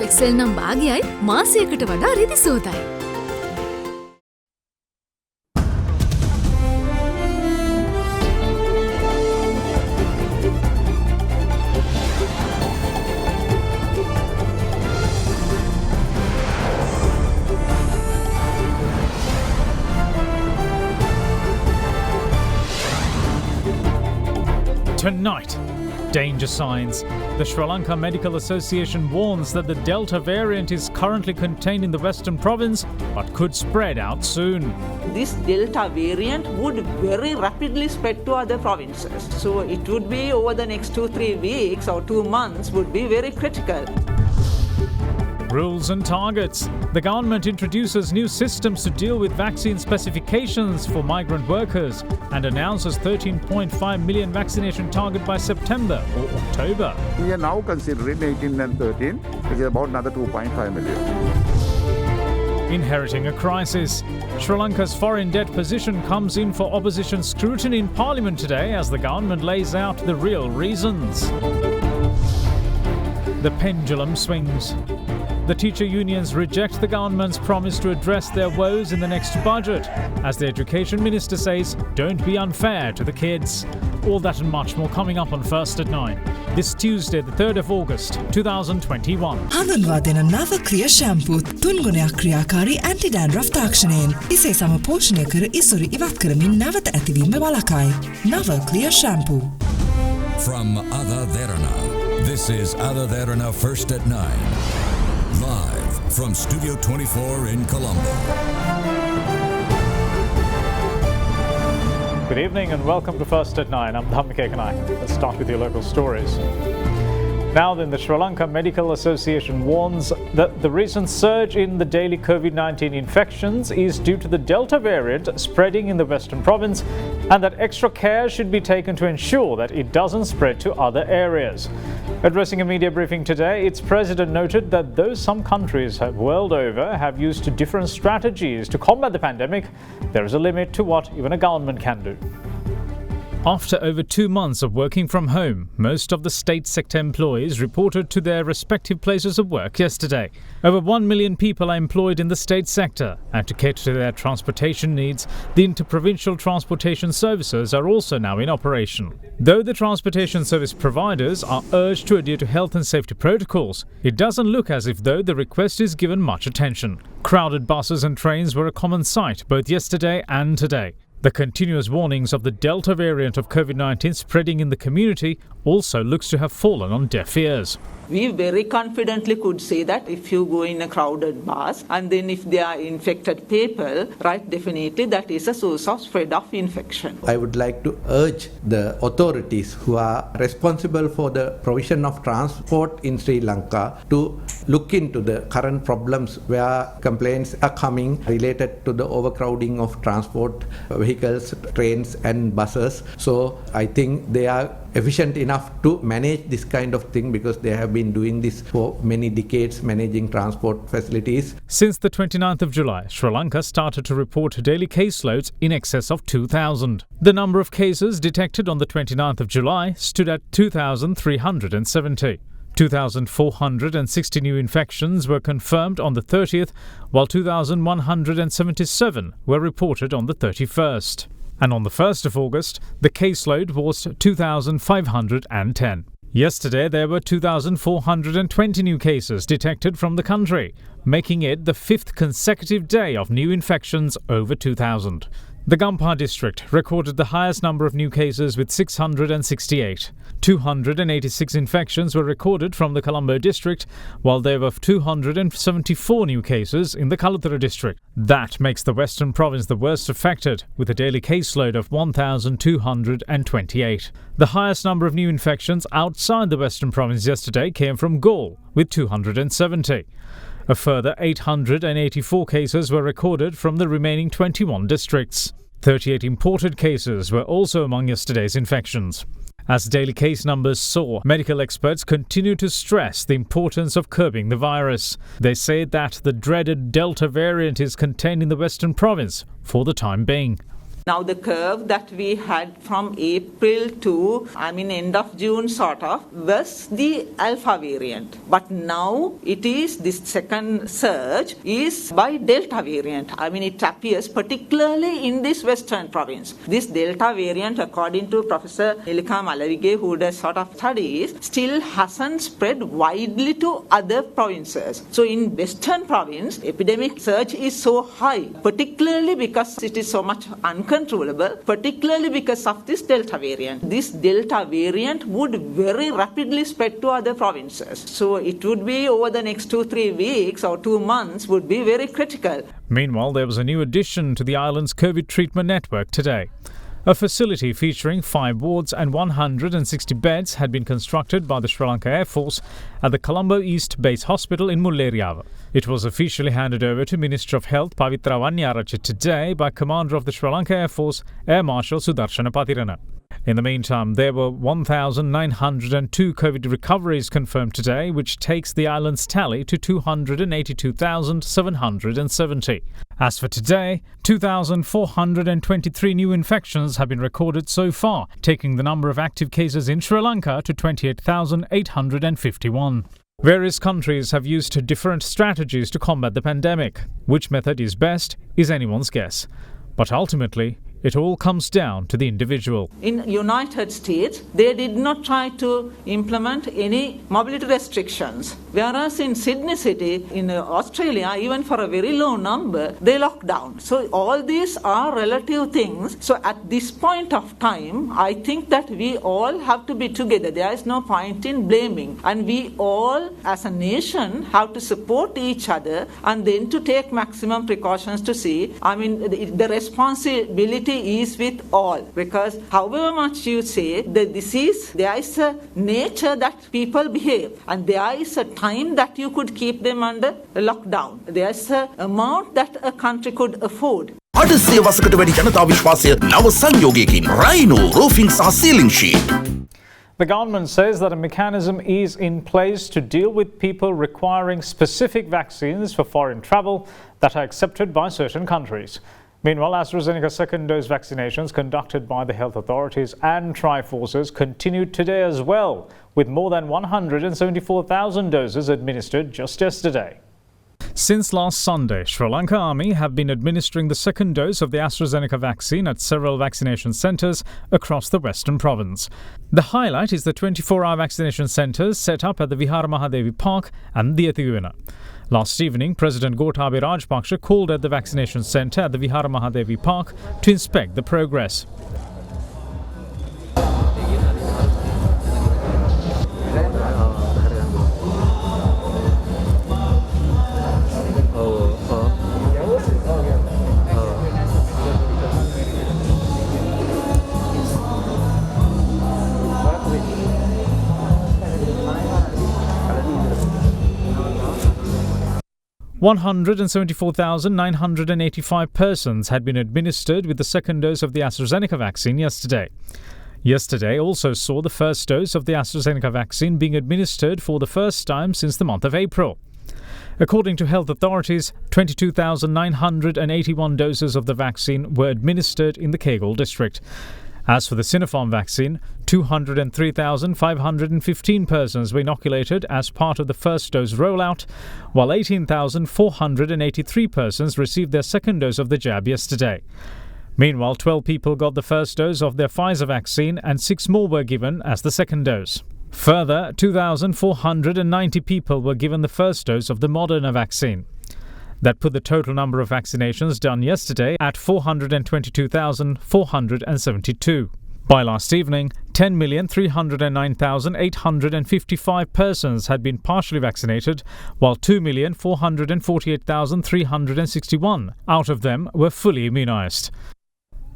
Excel නම් භාගයයි මාසයකට වඩා රිදි සෝතයි. Tonight, danger signs. The Sri Lanka Medical Association warns that the Delta variant is currently contained in the Western Province but could spread out soon. This Delta variant would very rapidly spread to other provinces. So it would be over the next 2-3 weeks or 2 months would be very critical. Rules and targets. The government introduces new systems to deal with vaccine specifications for migrant workers and announces 13.5 million vaccination target by September or October. We are now considering 18 and 13, which is about another 2.5 million. Inheriting a crisis. Sri Lanka's foreign debt position comes in for opposition scrutiny in Parliament today as the government lays out the real reasons. The pendulum swings. The teacher unions reject the government's promise to address their woes in the next budget, as the education minister says, don't be unfair to the kids. All that and much more coming up on First at 9. This Tuesday, the 3rd of August, 2021. හඳුන්වා දෙන නව ක්‍රියා shampoo තුන්ගුණයක් ක්‍රියාකාරී aunty ඩෑන්ඩ්‍රෆ් තාක්ෂණයෙන් ඉසේ සම පෝෂණය කර ඉසුරු ඉවත් කරමින් නැවත ඇතිවීම වළකයි. නව ක්‍රියා shampoo. From AdaDerana, this is AdaDerana First at 9. Live from Studio 24 in Colombo. Good evening and welcome to First at 9. I'm Dhammik Ekanai. Let's start with your local stories. Now then, the Sri Lanka Medical Association warns that the recent surge in the daily COVID-19 infections is due to the Delta variant spreading in the Western Province and that extra care should be taken to ensure that it doesn't spread to other areas. Addressing a media briefing today, its president noted that though some countries world over have used different strategies to combat the pandemic, there is a limit to what even a government can do. After over 2 months of working from home, most of the state sector employees reported to their respective places of work yesterday. Over 1 million people are employed in the state sector, and to cater to their transportation needs, the interprovincial transportation services are also now in operation. Though the transportation service providers are urged to adhere to health and safety protocols, it doesn't look as if though the request is given much attention. Crowded buses and trains were a common sight both yesterday and today. The continuous warnings of the Delta variant of COVID-19 spreading in the community also looks to have fallen on deaf ears. We very confidently could say that if you go in a crowded bus and then if they are infected people, right, definitely that is a source of spread of infection. I would like to urge the authorities who are responsible for the provision of transport in Sri Lanka to look into the current problems where complaints are coming related to the overcrowding of transport vehicles, trains and buses. So I think they are efficient enough to manage this kind of thing because they have been doing this for many decades, managing transport facilities. Since the 29th of July, Sri Lanka started to report daily caseloads in excess of 2,000. The number of cases detected on the 29th of July stood at 2,370. 2,460 new infections were confirmed on the 30th, while 2,177 were reported on the 31st. And on the 1st of August, the caseload was 2,510. Yesterday, there were 2,420 new cases detected from the country, making it the 5th consecutive day of new infections over 2,000. The Gampha district recorded the highest number of new cases with 668. 286 infections were recorded from the Colombo district, while there were 274 new cases in the Kalathura district. That makes the Western Province the worst affected, with a daily caseload of 1,228. The highest number of new infections outside the Western Province yesterday came from Galle, with 270. A further 884 cases were recorded from the remaining 21 districts. 38 imported cases were also among yesterday's infections. As daily case numbers soar, medical experts continue to stress the importance of curbing the virus. They say that the dreaded Delta variant is contained in the Western Province for the time being. Now the curve that we had from April to, end of June sort of, was the alpha variant. But now it is, this second surge is by delta variant. It appears particularly in this western province. This delta variant, according to Professor Nilika Malavige, who does sort of studies, still hasn't spread widely to other provinces. So in western province, epidemic surge is so high, particularly because it is so much uncontrollable, particularly because of this delta variant. This delta variant would very rapidly spread to other provinces. So it would be over the next 2-3 weeks or 2 months would be very critical. Meanwhile, there was a new addition to the island's COVID treatment network today. A facility featuring 5 wards and 160 beds had been constructed by the Sri Lanka Air Force at the Colombo East Base Hospital in Mulleriava. It was officially handed over to Minister of Health Pavitra Wanyaraja today by Commander of the Sri Lanka Air Force, Air Marshal Sudarshana Patirana. In the meantime, there were 1,902 COVID recoveries confirmed today, which takes the island's tally to 282,770. As for today, 2,423 new infections have been recorded so far, taking the number of active cases in Sri Lanka to 28,851. Various countries have used different strategies to combat the pandemic. Which method is best is anyone's guess. But ultimately, it all comes down to the individual. In United States, they did not try to implement any mobility restrictions. Whereas in Sydney City, in Australia, even for a very low number, they locked down. So all these are relative things. So at this point of time, I think that we all have to be together. There is no point in blaming. And we all, as a nation, have to support each other and then to take maximum precautions to see. The responsibility is with all, because however much you say the disease, there is a nature that people behave, and there is a time that you could keep them under lockdown. There is an amount that a country could afford. අඩසේ වසකට වැඩි ජනතා විශ්වාසය නව සංයෝගයකින් Rhino රෝෆිං සහ සීලිං sheet. The government says that a mechanism is in place to deal with people requiring specific vaccines for foreign travel that are accepted by certain countries. Meanwhile, AstraZeneca second dose vaccinations conducted by the health authorities and Triforces continued today as well, with more than 174,000 doses administered just yesterday. Since last Sunday, Sri Lanka Army have been administering the second dose of the AstraZeneca vaccine at several vaccination centres across the Western Province. The highlight is the 24-hour vaccination centres set up at the Vihara Mahadevi Park and the AdaDerana. Last evening, President Gotabaya Rajapaksa called at the vaccination centre at the Vihara Mahadevi Park to inspect the progress. $174,985 persons had been administered with the second dose of the AstraZeneca vaccine yesterday. Yesterday also saw the first dose of the AstraZeneca vaccine being administered for the first time since the month of April. According to health authorities, 22,981 doses of the vaccine were administered in the Kegel district. As for the Sinopharm vaccine, 203,515 persons were inoculated as part of the first dose rollout, while 18,483 persons received their second dose of the jab yesterday. Meanwhile, 12 people got the first dose of their Pfizer vaccine and 6 more were given as the second dose. Further, 2,490 people were given the first dose of the Moderna vaccine. That put the total number of vaccinations done yesterday at 422,472. By last evening, 10,309,855 persons had been partially vaccinated, while 2,448,361 out of them were fully immunized.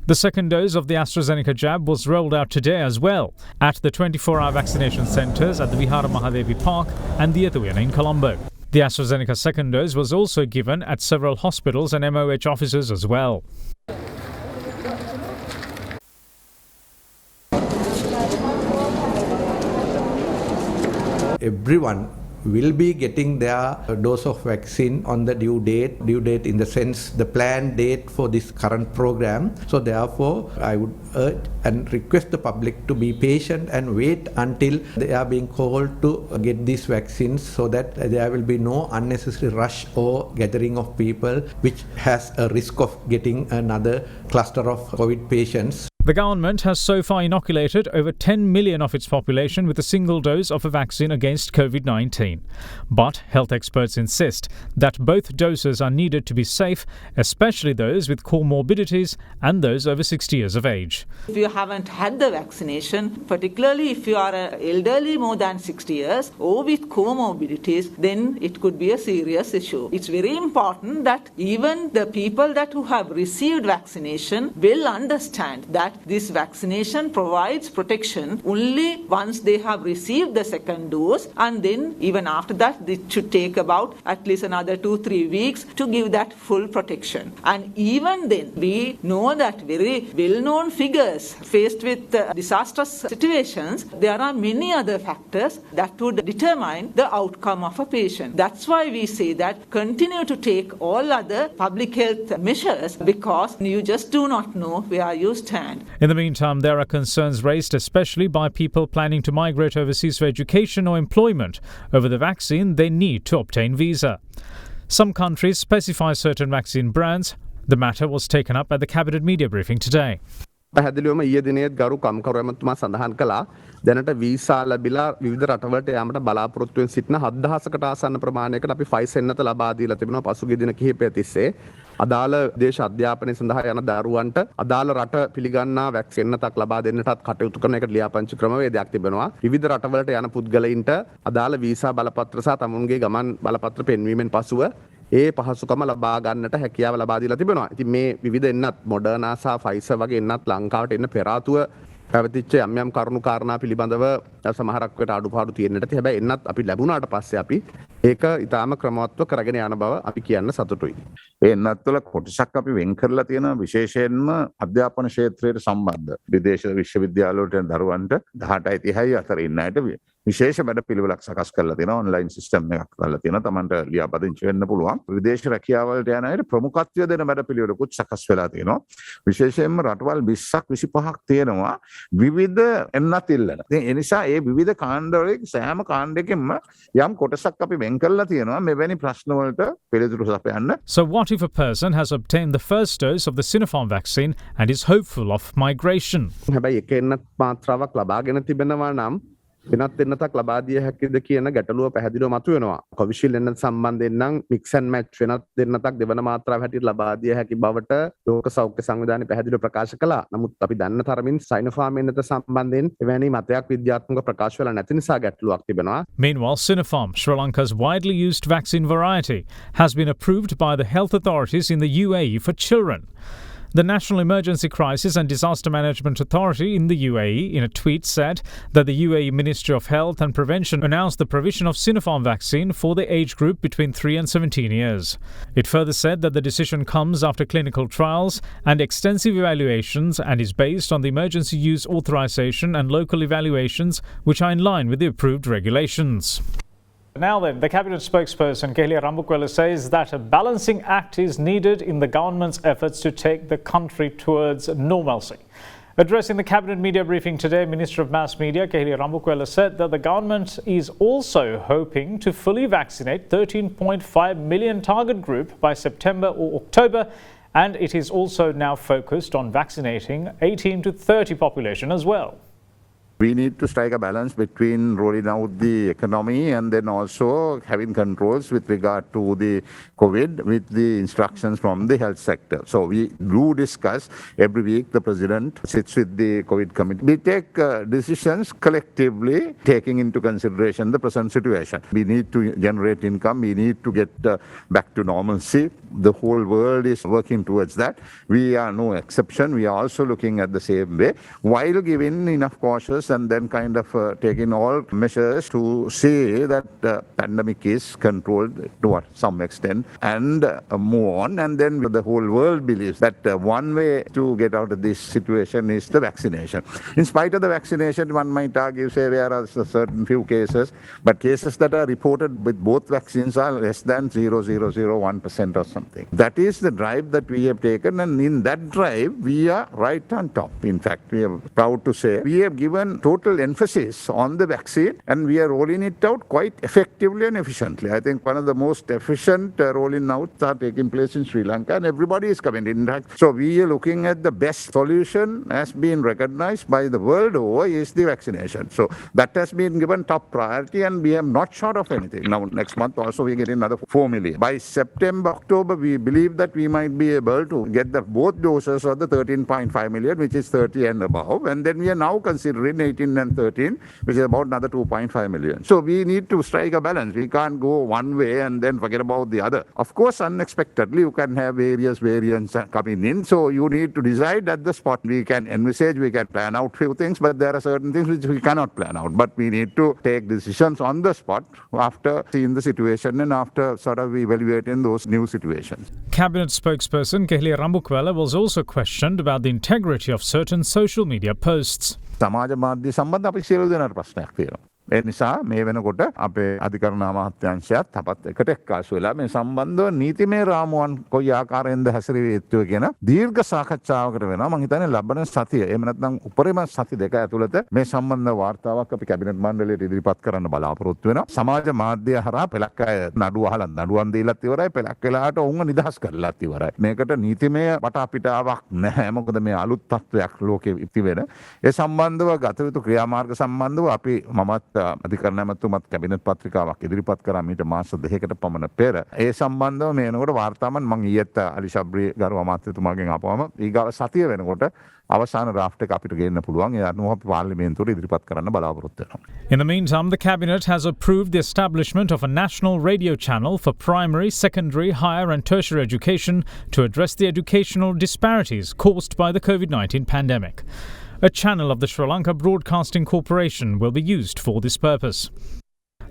The second dose of the AstraZeneca jab was rolled out today as well at the 24-hour vaccination centres at the Vihara Mahadevi Park and the AdaDerana in Colombo. The AstraZeneca second dose was also given at several hospitals and MOH offices as well. Everyone will be getting their dose of vaccine on the due date in the sense the planned date for this current program. So therefore, I would urge and request the public to be patient and wait until they are being called to get these vaccines so that there will be no unnecessary rush or gathering of people which has a risk of getting another cluster of COVID patients. The government has so far inoculated over 10 million of its population with a single dose of a vaccine against COVID-19. But health experts insist that both doses are needed to be safe, especially those with comorbidities and those over 60 years of age. If you haven't had the vaccination, particularly if you are elderly more than 60 years or with comorbidities, then it could be a serious issue. It's very important that even the people who have received vaccination will understand that this vaccination provides protection only once they have received the second dose, and then even after that it should take about at least another 2-3 weeks to give that full protection. And even then we know that very well-known figures faced with disastrous situations, there are many other factors that would determine the outcome of a patient. That's why we say that continue to take all other public health measures because you just do not know where you stand. In the meantime, there are concerns raised especially by people planning to migrate overseas for education or employment. Over the vaccine, they need to obtain visa. Some countries specify certain vaccine brands. The matter was taken up at the Cabinet media briefing today. පැහැදිලිවම ඊයේ දිනේත් ගරු කම්කරු ඇමතුමා සඳහන් කළා දැනට visa ලැබිලා විවිධ රටවලට යාමට බලාපොරොත්තු වෙන සිටින 7000කට ආසන්න ප්‍රමාණයකට අපි ෆයිස් එන්නත ලබා දීලා තිබෙනවා පසුගිය දින කිහිපය තිස්සේ අදාළ දේශ අධ්‍යාපනය සඳහා යන දරුවන්ට අදාළ රට පිළිගන්නා වැක්සින් එන්නතක් ලබා දෙන්නටත් කටයුතු කරන එකට ලියාපදිංචි ක්‍රමවේදයක් තිබෙනවා විවිධ රටවලට යන පුද්ගලයින්ට අදාළ වීසා බලපත්‍ර සහ තමුන්ගේ ගමන් බලපත්‍ර පෙන්වීමෙන් පසුව ඒ පහසුකම ලබා ගන්නට හැකියාව ලබා දීලා තිබෙනවා. ඉතින් මේ විවිධ එන්නත් මොඩර්නා සහ ෆයිසර් වගේ එන්නත් ලංකාවට එන්න පෙර ආතුව පැවතිච්ච යම් කරුණු කාරණා පිළිබඳව සමහරක් වෙලට අඩුපාඩු තියෙන්නට ඇති. හැබැයි එන්නත් අපි ලැබුණාට පස්සේ අපි ඒක ඊටාම ක්‍රමවත්ව කරගෙන යන බව අපි කියන්න සතුටුයි. ඒ එන්නත් වල කොටසක් අපි වෙන් කරලා තියෙනවා විශේෂයෙන්ම අධ්‍යාපන ක්ෂේත්‍රයට සම්බන්ධ විදේශ විශ්වවිද්‍යාල වලට යන දරුවන්ට 18යි 30යි අතර ඉන්න අයට විශේෂ වැඩ පිළිවෙලක් සකස් කරලා තියෙනවා ඔන්ලයින් සිස්ටම් එකක් කරලා තියෙනවා තමන්ට ලියාපදිංචි වෙන්න පුළුවන් විදේශ රැකියාව වලට යන අයට ප්‍රමුඛත්වය දෙන වැඩ පිළිවෙලකුත් සකස් වෙලා තියෙනවා විශේෂයෙන්ම රටවල් 20ක් 25ක් තියෙනවා විවිධ එන්නත් ඉල්ලන ඉතින් ඒ නිසා ඒ විවිධ කාණ්ඩවල සෑම කාණ්ඩයකින්ම යම් කොටසක් අපි වෙන් කරලා තියෙනවා මෙවැනි ප්‍රශ්න වලට පිළිතුරු සපයන්න. So what if a person has obtained the first dose of the Sinopharm vaccine and is hopeful of migration? හැබැයි එක එන්නත් මාත්‍රාවක් ලබාගෙන තිබෙනවා නම් වෙනත් එන්නතක් ලබා දිය හැකිද කියන ගැටලුව පැහැදිලිව මතුවෙනවා. කොවිෂීල්ඩ් එන්නත් සම්බන්ධයෙන් නම් මික්ස් ඇන්ඩ් මැච් වෙනත් එන්නතක් දෙවන මාත්‍රාව හැටියට ලබා දිය හැකි බවට ලෝක සෞඛ්‍ය සංවිධානය පැහැදිලිව ප්‍රකාශ කළා. නමුත් අපි දන්න තරමින් Sinopharm එන්නත සම්බන්ධයෙන් එවැනි මතයක් විද්‍යාත්මක ප්‍රකාශ වෙලා නැති නිසා ගැටලුවක් තිබෙනවා. Meanwhile, Sinopharm, Sri Lanka's widely used vaccine variety, has been approved by the health authorities in the UAE for children. The National Emergency Crisis and Disaster Management Authority in the UAE, in a tweet, said that the UAE Ministry of Health and Prevention announced the provision of Sinopharm vaccine for the age group between 3 and 17 years. It further said that the decision comes after clinical trials and extensive evaluations and is based on the emergency use authorization and local evaluations, which are in line with the approved regulations. Now then, the Cabinet spokesperson Kehilia Rambukwala says that a balancing act is needed in the government's efforts to take the country towards normalcy. Addressing the Cabinet media briefing today, Minister of Mass Media Kehilia Rambukwala said that the government is also hoping to fully vaccinate 13.5 million target group by September or October, and it is also now focused on vaccinating 18 to 30 population as well. We need to strike a balance between rolling out the economy and then also having controls with regard to the COVID with the instructions from the health sector. So we do discuss every week. The president sits with the COVID committee. We take decisions collectively taking into consideration the present situation. We need to generate income. We need to get back to normalcy. The whole world is working towards that. We are no exception. We are also looking at the same way while giving enough cautious and then kind of taking all measures to see that the pandemic is controlled to some extent and move on. And then the whole world believes that one way to get out of this situation is the vaccination. In spite of the vaccination, one might argue, say, there are certain few cases, but cases that are reported with both vaccines are less than 0.0001% or something. That is the drive that we have taken, and in that drive, we are right on top. In fact, we are proud to say we have given total emphasis on the vaccine, and we are rolling it out quite effectively and efficiently. I think one of the most efficient rolling outs are taking place in Sri Lanka, and everybody is coming in. So we are looking at the best solution as being recognized by the world over is the vaccination. So that has been given top priority, and we are not short of anything. Now, next month also we get another 4 million. By September, October, we believe that we might be able to get the both doses of the 13.5 million, which is 30 and above. And then we are now considering 18 and 13, which is about another 2.5 million. So we need to strike a balance. We can't go one way and then forget about the other. Of course, unexpectedly, you can have various variants coming in. So you need to decide at the spot. We can envisage, we can plan out few things, but there are certain things which we cannot plan out. But we need to take decisions on the spot after seeing the situation and after sort of evaluating those new situations. Cabinet spokesperson Kehlia Rambukwala was also questioned about the integrity of certain social media posts. සමාජ මාධ්‍ය සම්බන්ධ අපි සියලු දෙනාට ප්‍රශ්නයක් තියෙනවා. ඒ නිසා මේ වෙනකොට අපේ අධිකරණ අමාත්‍යාංශයත් අපත් එකට එක්කාසු වෙලා මේ සම්බන්ධව නීතිමය රාමුවන් කොයි ආකාරයෙන්ද හැසිරිය යුතුද කියන දීර්ඝ සාකච්ඡාවකට වෙනවා. මම හිතන්නේ ලබන සතිය එහෙම නැත්නම් උපරිම සති දෙක ඇතුළත මේ සම්බන්ධ වාර්තාවක් අපි කැබිනට් මණ්ඩලයට ඉදිරිපත් කරන්න බලාපොරොත්තු වෙනවා. සමාජ මාධ්‍ය හරහා පෙළක් අය නඩුව අහලා නඩුවන් දීලත් ඉවරයි, පෙළක් වෙලාවට ඔවුන්ව නිදහස් කරලාත් ඉවරයි. මේකට නීතිමය වටාපිටාවක් නැහැ. මොකද මේ අලුත් තත්ත්වයක් ලෝකෙ ඉති වෙන. ඒ සම්බන්ධව ගත යුතු ක්‍රියාමාර්ග සම්බන්ධව අපි මමත් අධිකරණ ඇමතුමත් කැබිනට් පත්‍රිකාවක් ඉදිරිපත් කරා මීට මාස 2කට පමණ පෙර. ඒ සම්බන්ධව මේ වෙනකොට වාර්තාවන් මම ඊයේත් අලි ශබ්රි ගරු අමාත්‍යතුමාගෙන් ආපුවම ඊගාව සතිය වෙනකොට අවසාන ඩ්‍රාෆ්ට් එක අපිට ගෙන්න පුළුවන්. ඒ අනුව අපි පාර්ලිමේන්තුවට ඉදිරිපත් කරන්න බලාපොරොත්තු වෙනවා. In the meantime, the Cabinet has approved the establishment of a national radio channel for primary, secondary, higher and tertiary education to address the educational disparities caused by the COVID-19 pandemic. A channel of the Sri Lanka Broadcasting Corporation will be used for this purpose.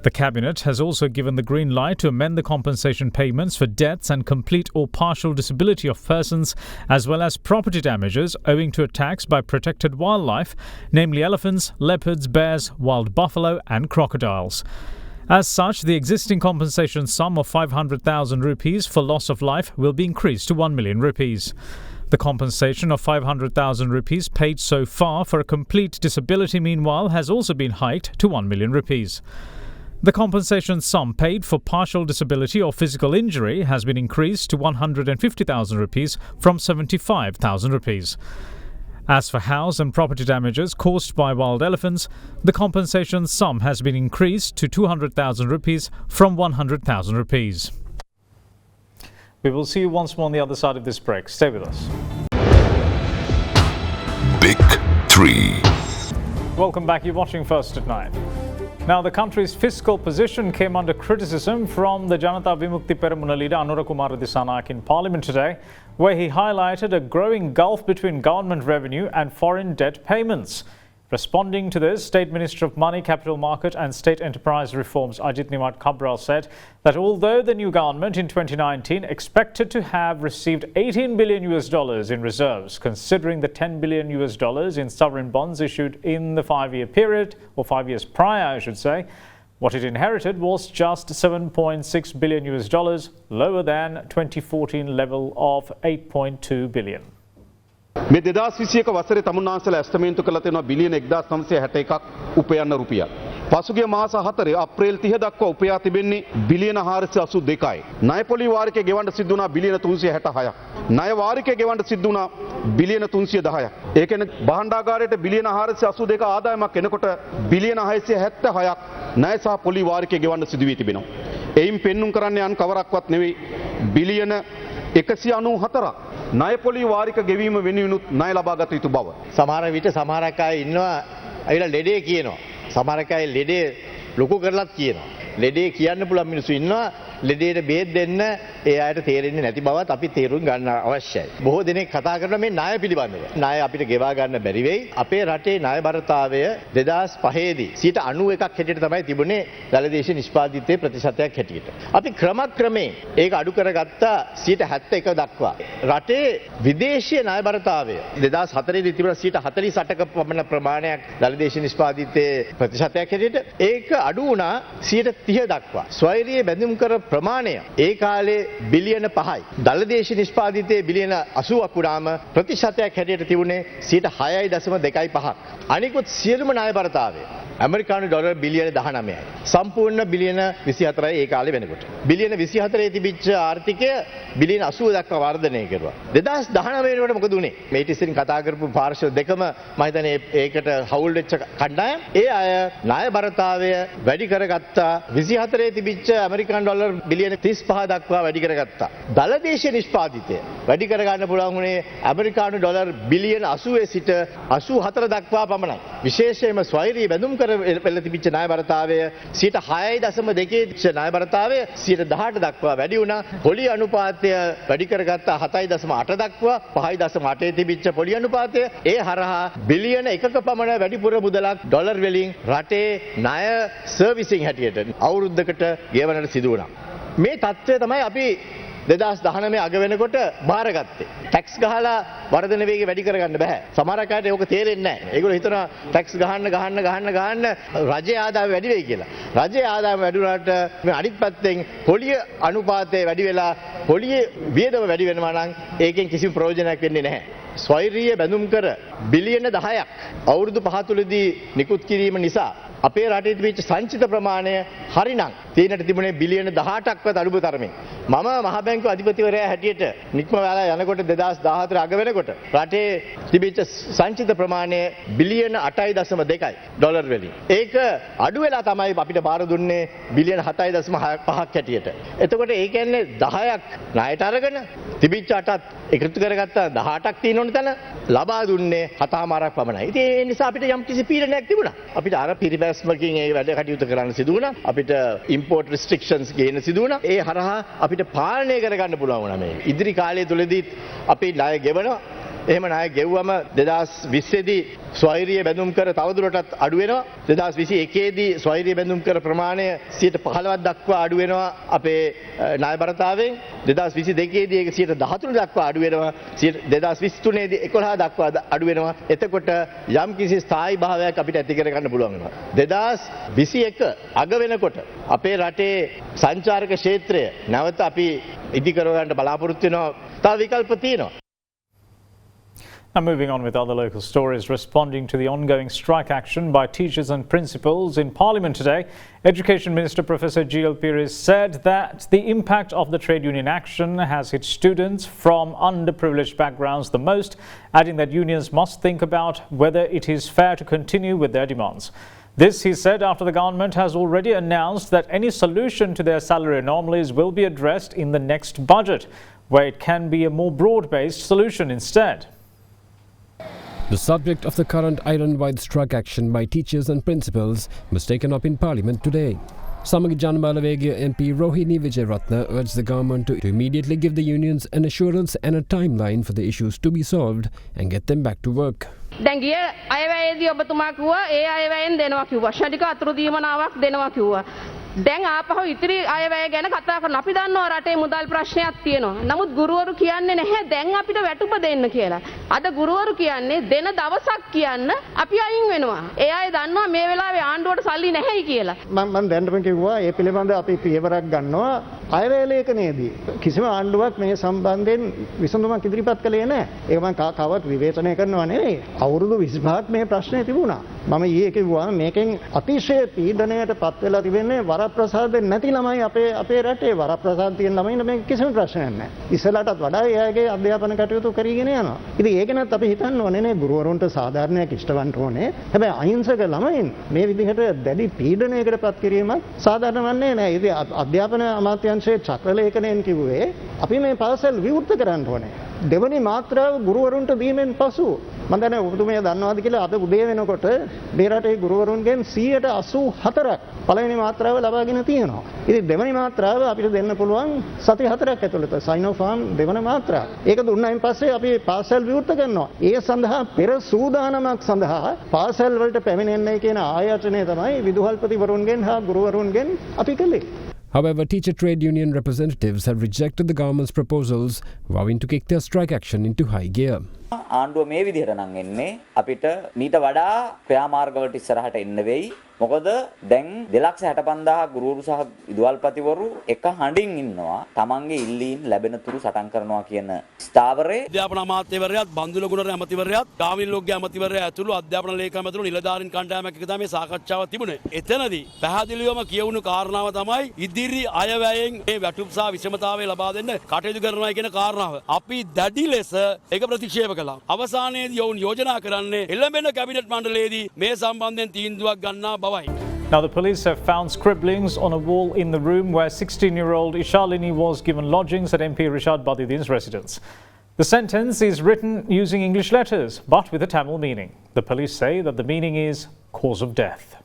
The Cabinet has also given the green light to amend the compensation payments for deaths and complete or partial disability of persons, as well as property damages owing to attacks by protected wildlife, namely elephants, leopards, bears, wild buffalo and crocodiles. As such, the existing compensation sum of 500,000 rupees for loss of life will be increased to 1 million rupees. The compensation of 500,000 rupees paid so far for a complete disability, meanwhile, has also been hiked to 1 million rupees. The compensation sum paid for partial disability or physical injury has been increased to 150,000 rupees from 75,000 rupees. As for house and property damages caused by wild elephants, the compensation sum has been increased to 200,000 rupees from 100,000 rupees. We will see you once more on the other side of this break. Stay with us. Big 3. Welcome back. You're watching First at 9. Now, the country's fiscal position came under criticism from the Janata Vimukti Peramuna leader Anura Kumara Dissanayake in Parliament today, where he highlighted a growing gulf between government revenue and foreign debt payments. Responding to this, State Minister of Money, Capital Market and State Enterprise Reforms Ajit Nimad Cabral said that although the new government in 2019 expected to have received $18 billion in reserves, considering the $10 billion in sovereign bonds issued in the 5-year period, or 5 years prior, I should say, what it inherited was just $7.6 billion, lower than 2014 level of $8.2 billion. මේ 2021 වසරේ තමුන්නාන්සලා ඇස්තමේන්තු කළ තියෙනවා බිලියන 1961ක් උපයන්න රුපියල්. පසුගිය මාස 4 අප්‍රේල් 30 දක්වා උපයා තිබෙන්නේ බිලියන 482යි. ණය පොලි වාරිකය ගෙවන්න සිද්ධ වුණා බිලියන 366ක්. ණය වාරිකය ගෙවන්න සිද්ධ වුණා බිලියන 310ක්. ඒ කියන්නේ භාණ්ඩාගාරයට බිලියන 482ක ආදායමක් එනකොට බිලියන 676ක් ණය සහ පොලි වාරිකය ගෙවන්න සිදු වී තිබෙනවා. එයින් පෙන්눔 කරන්නේ අන් කවරක්වත් නෙවෙයි බිලියන 194ක් ණය පොලි වාරික ගෙවීම වෙනුවෙනුත් ණය ලබා ගත යුතු බව. සමහර විට සමහරක් අය ඉන්නවා අයිලා ලෙඩේ කියනවා. සමහරක් අය ලෙඩේ ලොකු කරලත් කියනවා. ලෙඩේ කියන්න පුළුවන් මිනිස්සු ඉන්නවා ලෙඩේට බේත් දෙන්න ඒ අයට තේරෙන්නේ නැති බවත් අපි තේරුම් ගන්න අවශ්‍යයි. බොහෝ දෙනෙක් කතා කරන මේ ණය පිළිබඳව. ණය අපිට ගෙවා ගන්න බැරි වෙයි. අපේ රටේ ණයබරතාවය 2005 දී 91ක් හැටියට තමයි තිබුණේ දළදේශීය නිෂ්පාදිතයේ ප්‍රතිශතයක් හැටියට. අපි ක්‍රමක්‍රමයෙන් ඒක අඩු කරගත්තා 71 දක්වා. රටේ විදේශීය ණයබරතාවය 2004 දී තිබුණා 48ක පමණ ප්‍රමාණයක් දළදේශීය නිෂ්පාදිතයේ ප්‍රතිශතයක් හැටියට ඒක අඩු වුණා 30 දක්වා. ස්වෛරීය බැඳුම් කර ප්‍රමාණය ඒ කාලේ බිලියන 5යි. දළදේශීය නිෂ්පාදිතයේ බිලියන 80ක් වුණාම ප්‍රතිශතයක් හැටියට තිබුණේ 6.25ක්. අනිකුත් සියලුම ණයබරතාවය ඇමරිකානු ඩොලර් බිලියන 19යි. සම්පූර්ණ බිලියන 24යි ඒ කාලේ වෙනකොට. බිලියන 24 තිබිච්ච ආර්ථිකය බිලියන 80 දක්වා වර්ධනය කෙරුවා. 2019 වෙනකොට මොකද උනේ? මේ ඉතින් කතා කරපු පාර්ශ්ව දෙකම මම හිතන්නේ ඒකට හවුල් වෙච්ච කණ්ඩායම්. ඒ අය ණයබරතාවය වැඩි කරගත්තා. 24 තිබිච්ච ඇමරිකානු ඩොලර් බිලියන 35 දක්වා වැඩි කරගත්තා. දළදේශීය නිෂ්පාදිතය වැඩි කරගන්න පුළුවන් උනේ ඇමරිකානු ඩොලර් බිලියන 80 සිට 84 දක්වා පමණයි. විශේෂයෙන්ම ස්වෛරී බැඳුම් කර පෙළ තිබිච්ච ණයබරතාවය 6.2 ණයබරතාවය 18 දක්වා වැඩි වුණා. පොලි අනුපාතය වැඩි කරගත්තා 7.8 දක්වා 5.8 තිබිච්ච පොලි අනුපාතය ඒ හරහා බිලියන 1ක පමණ වැඩිපුර මුදලක් ඩොලර් වලින් රටේ ණය සර්විසිං හැටියට අවුරුද්දකට ගෙවන්නට සිදු වුණා. මේ තත්ත්වය තමයි අපි 2019 අග වෙනකොට බාරගත්තේ. ටැක්ස් ගහලා වර්ධන වේගය වැඩි කරගන්න බෑ. සමහර අයට ඒක තේරෙන්නේ නැහැ. ඒගොල්ලෝ හිතනවා ටැක්ස් ගහන්න රජයේ ආදායම වැඩි වෙයි කියලා. රජයේ ආදායම වැඩි වුණාට මේ අනිත් පැත්තෙන් පොලිය අනුපාතය වැඩි වෙලා පොලියේ වියදම වැඩි වෙනවා නම් ඒකෙන් කිසිම ප්‍රයෝජනයක් වෙන්නේ නැහැ. ස්වෛරීය බැඳුම් කර බිලියන 10ක් අවුරුදු 5 තුලදී නිකුත් කිරීම නිසා අපේ රටේ තිබිච්ච සංචිත ප්‍රමාණය හරිනම් තීනට තිබුණේ බිලියන 18ක්වත් අඩු තරමින්. මම මහ බැංකුව අධිපතිවරයා හැටියට නික්ම වෙලා යනකොට 2014 අග වෙනකොට රටේ තිබිච්ච සංචිත ප්‍රමාණය බිලියන 8.2යි ඩොලර් වලින්. ඒක අඩු වෙලා තමයි අපිට බාර දුන්නේ බිලියන 7.5ක් හැටියට. එතකොට ඒ කියන්නේ 10ක් ණයට අරගෙන තිබිච්ච 8ත් එකතු කරගත්තා 18ක් තියෙන ඕන තැන ලබා දුන්නේ 7මාරක් පමණයි. ඉතින් ඒ නිසා අපිට යම් කිසි පීඩනයක් තිබුණා. අපිට අර පිරිබැස්මකින් ඒ වැඩ කටයුතු කරන්න සිදු වුණා. අපිට import restrictions ගේන්න සිදු වුණා. ඒ හරහා අපිට පාලනය කරගන්න පුළුවන් වුණා මේ. ඉදිරි කාලය තුලදී අපි ණය ගෙවනවා. එහෙම ණය ගෙව්වම 2020 දී ස්වෛරීය බැඳුම් කර තවදුරටත් අඩු වෙනවා. 2021 දී ස්වෛරීය බැඳුම් කර ප්‍රමාණය 15ක් දක්වා අඩු වෙනවා අපේ ණයබරතාවෙන්. 2022 දී ඒක 13 දක්වා අඩු වෙනවා. 2023 දී 11 දක්වා අඩු වෙනවා. එතකොට යම් කිසි ස්ථායී භාවයක් අපිට ඇති කර ගන්න පුළුවන් වෙනවා. 2021 අග වෙනකොට අපේ රටේ සංචාරක ක්ෂේත්‍රය නැවත අපි ඉදි කර ගන්න බලාපොරොත්තු වෙනවා. තව විකල්ප තියෙනවා. Now moving on with other local stories, responding to the ongoing strike action by teachers and principals in Parliament today, Education Minister Professor G.L. Pires said that the impact of the trade union action has hit students from underprivileged backgrounds the most, adding that unions must think about whether it is fair to continue with their demands. This, he said, after the government has already announced that any solution to their salary anomalies will be addressed in the next budget, where it can be a more broad-based solution instead. The subject of the current island-wide strike action by teachers and principals was taken up in Parliament today. Samagi Janbalawegya MP Rohini Vijayaratne urged the government to immediately give the unions an assurance and a timeline for the issues to be solved and get them back to work. දැන් ගිය අයවැයේදී ඔබතුමා කිව්වා ඒ අයවැයෙන් දෙනවා කිව්වා. ශනික අතුරු දීමනාවක් දෙනවා කිව්වා. දැන් ආපහු ඉතිරි අයවැය ගැන කතා කරනවා. අපි දන්නවා රටේ මුදල් ප්‍රශ්නයක් තියෙනවා. නමුත් ගුරුවරු කියන්නේ නැහැ දැන් අපිට වැටුප දෙන්න කියලා. අද ගුරුවරු කියන්නේ දෙන දවසක් කියන්න අපි අයින් වෙනවා. ඒ අය දන්නවා මේ වෙලාවේ ආණ්ඩුවට සල්ලි නැහැයි කියලා. මම දැන්නම කිව්වා ඒ පිළිබඳව අපි පියවරක් ගන්නවා. අයවැය ලේඛනයේදී කිසිම ආණ්ඩුවක් මේ සම්බන්ධයෙන් විසඳුමක් ඉදිරිපත් කළේ නැහැ. ඒක මම කවවත් විවේචනය කරනවා නෙවෙයි. අවුරුදු 25ක් මේ ප්‍රශ්නේ තිබුණා. මම ඊයේ කිව්වා මේකෙන් අතිශය පීඩනයට පත් වෙලා තිබෙන්නේ වරප්‍රසාද නැති ළමයි අපේ රටේ. වරප්‍රසාද තියෙන ළමයින්ට මේක කිසිම ප්‍රශ්නයක් නැහැ. ඉස්සෙල්ලාටත් වඩා එයාගේ අධ්‍යාපන කටයුතු කරගෙන යනවා. ඉතින් ඒක නැත් අපි හිතන්න ඕනේ නේ ගුරුවරුන්ට සාධාරණයක් ඉෂ්ටවන්න ඕනේ. හැබැයි අහිංසක ළමයින් මේ විදිහට දැඩි පීඩනයකට පත් කිරීමක් සාධාරණ වන්නේ නැහැ. ඉතින් අධ්‍යාපන අමාත්‍යාංශයේ චක්‍රලේඛනයෙන් කිව්වේ අපි මේ පාසල් විවෘත කරන්න ඕනේ. දෙවනි මාත්‍රාව ගුරුවරුන්ට දීමෙන් පසු මම දන්නේ ඔබතුමිය දන්නවාද කියලා අද උදේ වෙනකොට මේ රටේ ගුරුවරුන්ගෙන් 84ක් පළවෙනි මාත්‍රාව ලබාගෙන තියෙනවා. ඉතින් දෙවනි මාත්‍රාව අපිට දෙන්න පුළුවන් සති 4ක් ඇතුළත සයිනෝෆාම් දෙවන මාත්‍රාව. ඒක දුන්නායින් පස්සේ අපි පාසල් විවෘත කරනවා. ඒ සඳහා පෙර සූදානමක් සඳහා පාසල් වලට පැමිණෙන්නයි කියන ආයතනය තමයි විදුහල්පතිවරුන්ගෙන් හා ගුරුවරුන්ගෙන් අපි කළේ. However, teacher trade union representatives have rejected the government's proposals, vowing to kick their strike action into high gear. ආණ්ඩුව මේ විදිහට නම් එන්නේ අපිට මීට වඩා ක්‍රියාමාර්ගවලට ඉස්සරහට එන්න වෙයි. මොකද දැන් 2,65,000 ගුරුවරු සහ විදුහල්පතිවරු එක හඬින් ඉන්නවා. තමන්ගේ ඉල්ලීම් ලැබෙන තුරු සටන් කරනවා කියන ස්ථාවරයේ අධ්‍යාපන අමාත්‍යවරයාත් බන්දුල ගුණරත්න ඇමතිවරයාත් ගාමිණී ලෝකයේ ඇමතිවරයා ඇතුළු අධ්‍යාපන ලේකම් ඇතුළු නිලධාරීන් කණ්ඩායමක් එක තමයි සාකච්ඡාව තිබුණේ. එතනදී පැහැදිලිවම කියවුණු කාරණාව තමයි ඉදිරි අයවැයෙන් මේ වැටුප් සහ විෂමතාවය ලබා දෙන්න කටයුතු කරනවා කියන කාරණාව. අපි දැඩි ලෙස ඒක ප්‍රතික්ෂේප කළා. අවසානයේදී ඔවුන් යෝජනා කරන්නේ එළඹෙන කැබිනට් මණ්ඩලයේදී මේ සම්බන්ධයෙන් තීන්දුවක් ගන්නා බවයි. Now, the police have found scribblings on a wall in the room where 16-year-old Ishalini was given lodgings at MP Rishad Badidin's residence. The sentence is written using English letters, but with a Tamil meaning. The police say that the meaning is cause of death.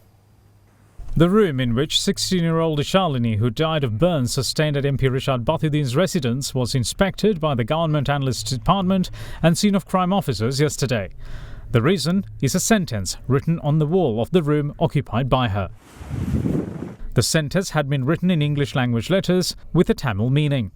The room in which 16-year-old Ishalini, who died of burns sustained at MP Rishad Badidin's residence, was inspected by the Government Analyst Department and Scene of Crime officers yesterday. The reason is a sentence written on the wall of the room occupied by her. The sentence had been written in English language letters with a Tamil meaning.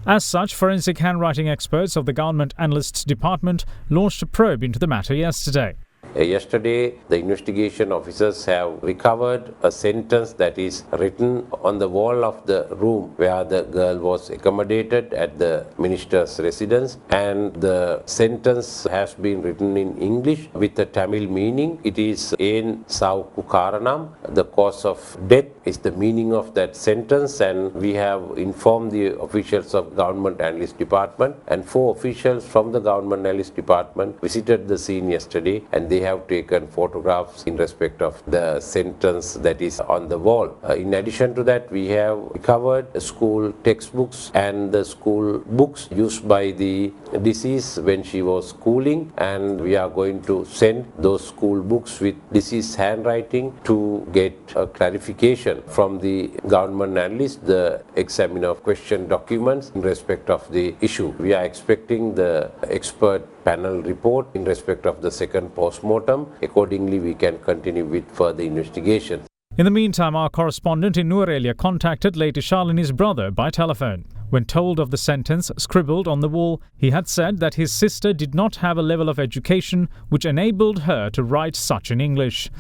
As such, forensic handwriting experts of the Government Analysts Department launched a probe into the matter yesterday. Yesterday, the investigation officers have recovered a sentence that is written on the wall of the room where the girl was accommodated at the minister's residence, and the sentence has been written in English with a Tamil meaning. It is En Sauku Karanam. The cause of death is the meaning of that sentence, and we have informed the officials of Government Analyst Department, and 4 officials from the Government Analyst Department visited the scene yesterday, and they have taken photographs in respect of the sentence that is on the wall. In addition to that, we have recovered school textbooks and the school books used by the deceased when she was schooling, and we are going to send those school books with deceased handwriting to get a clarification from the government analyst, the examiner of question documents in respect of the issue. We are expecting the expert panel report in respect of the second postmortem. Accordingly, we can continue with further investigation. In the meantime, our correspondent in Nuwara contacted late Ishalini's brother by telephone. When told of the sentence scribbled on the wall, he had said that his sister did not have a level of education which enabled her to write such in English.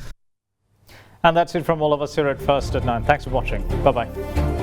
And that's it from all of us here at First at 9. Thanks for watching. Bye-bye.